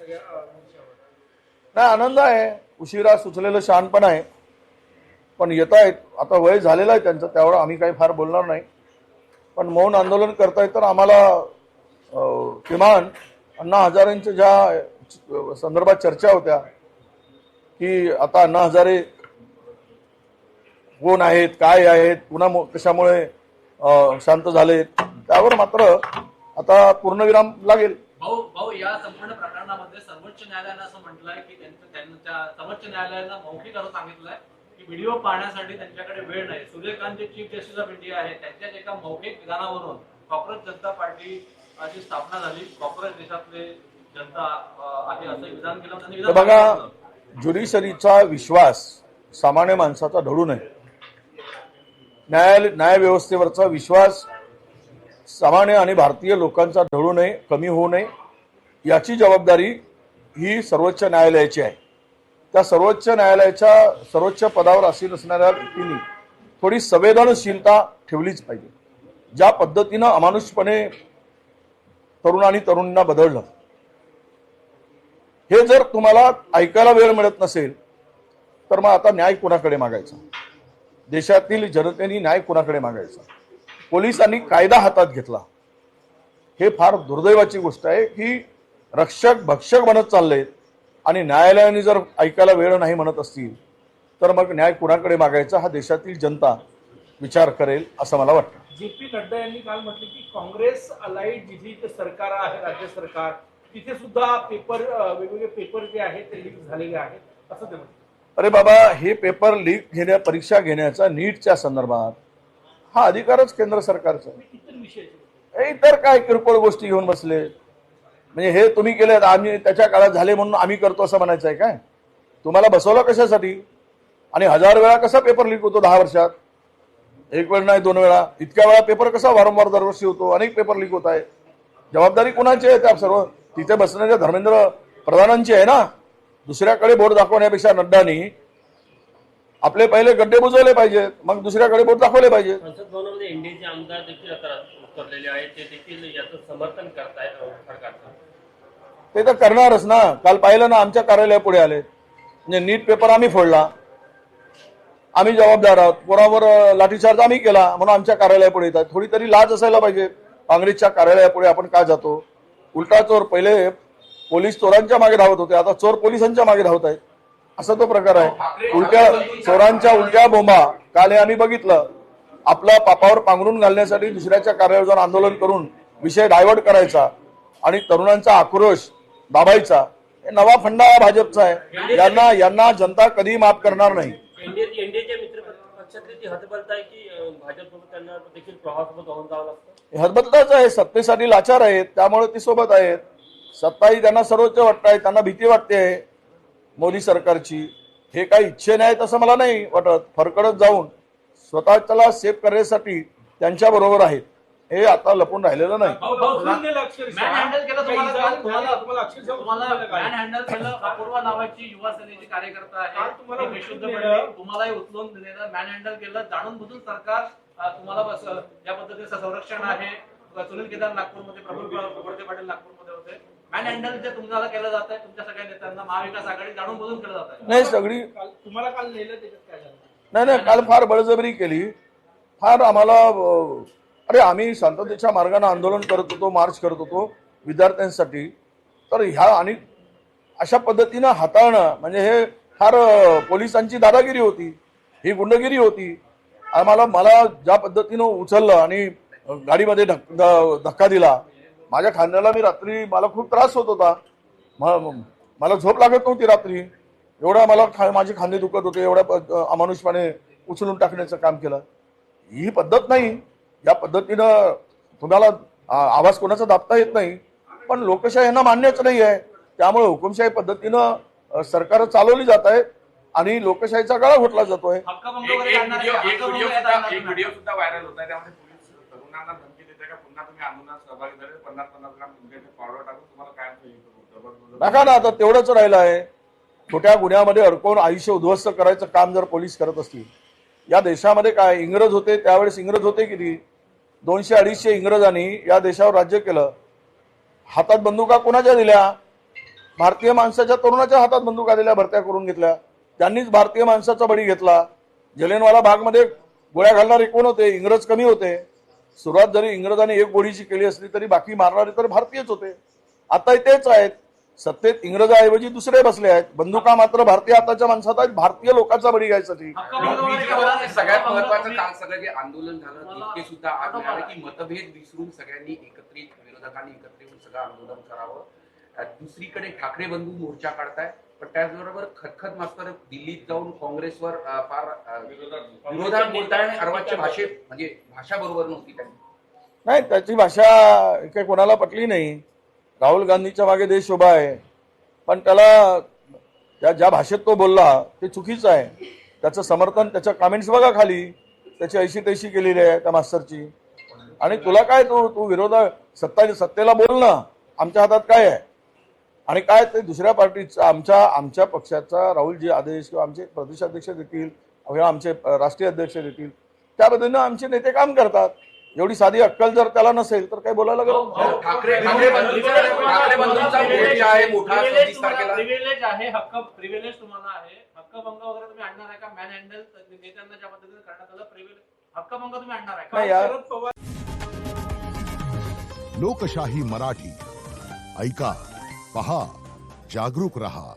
सगळ्या विषयावर? नाही, आनंद आहे. उशिरा सुचलेलं शहाणपण आहे, पण येत आहेत. आता वय झालेलं आहे त्यांचं, त्यावर आम्ही काही फार बोलणार नाही. पण मौन आंदोलन करतायत तर आम्हाला किमान अण्णा हजारेंच्या ज्या संदर्भात चर्चा होत्या की आता अण्णा हजारे कोण आहेत, काय आहेत, पुन्हा कशामुळे शांत झाले, त्यावर मात्र आता पूर्णविराम लागेल. भाऊ या संपूर्ण प्रकरणामध्ये सर्वोच्च न्यायालयानं असं म्हटलंय की त्यांच्या सर्वोच्च न्यायालयानं मौखिक असं सांगितलंय की व्हिडिओ पाहण्यासाठी त्यांच्याकडे वेळ नाही. सूर्यकांत जे चीफ जस्टिस ऑफ इंडिया आहे त्यांच्याच एका मौखिक विधानावरून कॉक्रोच जनता पार्टीची स्थापना झाली. कॉक्रोच देशातले जनता आहे असं विधान केलं त्यांनी. बघा, ज्युडिशरीचा विश्वास सामान्य माणसाचा ढळू नये, न्यायव्यवस्थेवरचा विश्वास सामान्य आणि भारतीय लोकांचा ढळू नये, कमी होऊ नये, याची जबाबदारी ही सर्वोच्च न्यायालयाची आहे. त्या सर्वोच्च न्यायालयाच्या सर्वोच्च पदावर आसीन असणाऱ्या व्यक्तींनी थोडी संवेदनशीलता ठेवलीच पाहिजे. ज्या पद्धतीनं अमानुषपणे तरुण आणि तरुणींना बदललं, हे जर तुम्हाला ऐकायला वेळ मिळत नसेल तर मग आता न्याय कोणाकडे मागायचा? देशातील जनतेने न्याय कोणाकडे मागायचा? पोलिसांनी कायदा हातात घेतला. हे फार दुर्दैवाची गोष्ट आहे की रक्षक भक्षक बनत चाललेत आणि न्यायालयाने जर ऐकायला वेळ नाही म्हणत असतील तर मग न्याय कुणाकडे मागायचा हा देशातील जनता विचार करेल असं मला वाटतं. जे.पी. नड्डा यांनी काल म्हटलं की काँग्रेस अलाइड जिथे सरकार आहे, राज्य सरकार, तिथे सुद्धा वेगवेगळे पेपर जे आहेत ते लीक झालेले आहेत असं ते म्हटलं. अरे बाबा, हे पेपर लीक परीक्षा घेण्याचा नीटच्या संदर्भात हा अधिकारच केंद्र सरकारचा. इतर विषय इतर काय किरकोळ गोष्टी घेऊन बसले, म्हणजे हे तुम्ही केले, आम्ही त्याच्या काळात झाले म्हणून आम्ही करतो असं म्हणायचं आहे काय? तुम्हाला बसवलं कशासाठी? आणि 1000 वेळा कसा पेपर लीक होतो 10 वर्षात? एक वेळ नाही, 2 वेळा. इतक्या वेळा पेपर कसा वारंवार दरवर्षी होतो? अनेक पेपर लीक होत आहे. जबाबदारी कुणाची आहे? त्या सर्व तिथे बसणाऱ्या धर्मेंद्र प्रधानांची आहे ना. दुसऱ्याकडे बोट दाखवण्यापेक्षा नड्डानी आपले पहिले गड्डे बुजवले पाहिजेत, मग दुसऱ्याकडे बोट दाखवले पाहिजे. संसद भवनामध्ये एनडीएचे आमदार देखील आता उतरलेले आहेत, ते देखील याचं समर्थन करतायत सरकारचं. ते तर करणारच ना. काल पाहिलं ना, आमच्या कार्यालयापुढे आले, म्हणजे नीट पेपर आम्ही फोडला, आम्ही जबाबदार आहोत, कोणावर लाठीचार्ज आम्ही केला म्हणून आमच्या कार्यालयापुढे येतात. थोडी तरी लाज असायला पाहिजे. काँग्रेसच्या कार्यालयापुढे आपण का जातो? उलटा चोर, पहिले पोलीस चोरांच्या मागे धावत होते, आता चोर पोलिसांच्या मागे धावत आहेत, असा तो प्रकार आहे. चोरांच्या उलट्या बोंबा काल हे आम्ही बघितलं. आपला पापावर पांघरून घालण्यासाठी दुसऱ्याच्या कार्यालयावर जाऊन आंदोलन करून विषय डायव्हर्ट करायचा आणि तरुणांचा आक्रोश दाबायचा, हे नवा फंडा भाजपचा आहे. यांना जनता कधी माफ करणार नाही. एनडीएच्या मित्र पक्षातली ती हतबलता आहे की भाजपसोबत त्यांना देखील प्रवाहासोबत होऊन जावं लागतं. हतबलताच आहे. सत्तेसाठी लाचार आहेत, त्यामुळे ती सोबत आहेत. सत्ताही त्यांना सर्वोच्च वाटत आहे, त्यांना भीती वाटते मोदी सरकारची. हे काही इच्छेने आहेत असं मला नाही वाटत. फरकडत जाऊन स्वतःला सेफ करण्यासाठी त्यांच्या बरोबर आहेत, हे आता लपून राहिलेलं नाही. अपूर्वा नावाची युवा सेनेची कार्यकर्ता आहे, तुम्हालाही उचलून मॅन हँडल केलं. जाणून बुजून सरकार तुम्हाला या पद्धतीचं संरक्षण आहे. सुनील केदार नागपूरमध्ये, प्रफुल्ल गोडके पाटील नागपूरमध्ये होते. मॅन हँडल जे तुम्हाला केलं जात आहे, तुमच्या सगळ्या नेत्यांना महाविकास आघाडी जाणून बुजून केलं जात आहे. नाही, सगळी तुम्हाला काल नेलं, त्याच्यात काय झालं? नाही, काल फार बळजबरी केली. फार आम्हाला, अरे आम्ही शांततेच्या मार्गाने आंदोलन करत होतो, मार्च करत होतो विद्यार्थ्यांसाठी. तर ह्या आणि अशा पद्धतीनं हाताळणं म्हणजे हे फार पोलिसांची दादागिरी होती, ही गुंडगिरी होती. मला ज्या पद्धतीनं उचललं आणि गाडीमध्ये धक्का दिला, माझ्या खांद्याला, मी रात्री मला खूप त्रास होत होता, मला झोप लागत नव्हती रात्री, एवढा मला माझे खांदे दुखत होते, एवढ्या अमानुषपणे उचलून टाकण्याचं काम केलं. ही पद्धत नाही. या पद्धतीनं तुम्हाला आवाज कोणाचा दाबता येत नाही, पण लोकशाही यांना मान्यच नाही आहे. त्यामुळे हुकुमशाही पद्धतीनं सरकार चालवली जात आहे आणि लोकशाहीचा गळा घोटला जातोय. एक व्हिडिओ सुद्धा व्हायरल होत आहे, त्यामध्ये पोलीस तरुणांना धमकी देते का पुन्हा तुम्ही आंदोलनात सहभागी झाले 50-50 ग्राम तुमच्या पावडर टाकून तुम्हाला काय नका ना. आता तेवढंच राहिलं आहे. छोट्या गुन्ह्यामध्ये अडकवून आयुष्य उद्ध्वस्त करायचं काम जर पोलीस करत असतील, या देशामध्ये काय इंग्रज होते, त्यावेळेस इंग्रज होते किती, 200-250 इंग्रजांनी या देशावर राज्य केलं. हातात बंदुका कोणाच्या दिल्या? भारतीय माणसाच्या तरुणाच्या हातात बंदुका दिल्या, भरत्या करून घेतल्या. त्यांनीच भारतीय माणसाचा बळी घेतला. जलियांवाला बागमध्ये गोळ्या घालणारे कोण होते? इंग्रज कमी होते. सुरुवात जरी इंग्रजांनी एक गोळीची केली असली तरी बाकी मारणारे तर भारतीयच होते. आता तेच आहेत सत्तेत, इंग्रजाऐवजी दुसरे बसले आहेत. बंदुका मात्र भारतीय हाताच्या माणसात आहेत, भारतीय लोकांचा बळी घ्यायसाठी. सगळ्यात महत्वाचं काल सगळं जे आंदोलन झालं तितके सुद्धा आज मिळालं की मतभेद विसरून सगळ्यांनी एकत्रित, विरोधकांनी एकत्रित येऊन सगळं आंदोलन करावं. दुसरीकडे ठाकरे बंधू मोर्चा काढताय, पण त्याचबरोबर खतखत मास्तर दिल्लीत जाऊन काँग्रेसवर फार विरोधात बोलताय आणि अर्वाच्य भाषेत, म्हणजे भाषा बरोबर नव्हती त्यांनी. नाही, त्याची भाषा काही कोणाला पटली नाही. राहुल गांधीच्या मागे देश उभा आहे, पण त्याला ज्या भाषेत तो बोलला ते चुकीचं आहे. त्याचं समर्थन, त्याच्या कमेंट्स बघा खाली, त्याची ऐशी तैशी केलेली आहे त्या मास्तरची. आणि तुला काय, तू सत्तेला बोल ना, आमच्या हातात काय आहे. आणि काय ते दुसऱ्या पार्टीचा, आमच्या पक्षाचा राहुलजी आदेश किंवा आमचे प्रदेशाध्यक्ष देतील किंवा आमचे राष्ट्रीय अध्यक्ष देतील त्या पद्धतीनं आमचे नेते काम करतात. एवढी साधी अक्कल जर त्याला नसेल तर काय बोलायला गरज. ठाकरे बंधूंचा मोर्चा आहे मोठा 26 तारखेला. प्रिव्हिलेज आहे, हक्क प्रिव्हिलेज तुम्हाला आहे. हक्कभंग वगैरे तुम्ही आणणार आहे का? मॅन हँडल नेत्यांना ज्या पद्धतीने करण्यात आलं, प्रिव्हिलेज हक्कभंग तुम्ही आणणार आहे नाही का? यार. शरद पवार लोकशाही मराठी ऐका, पहा, जागरूक रहा.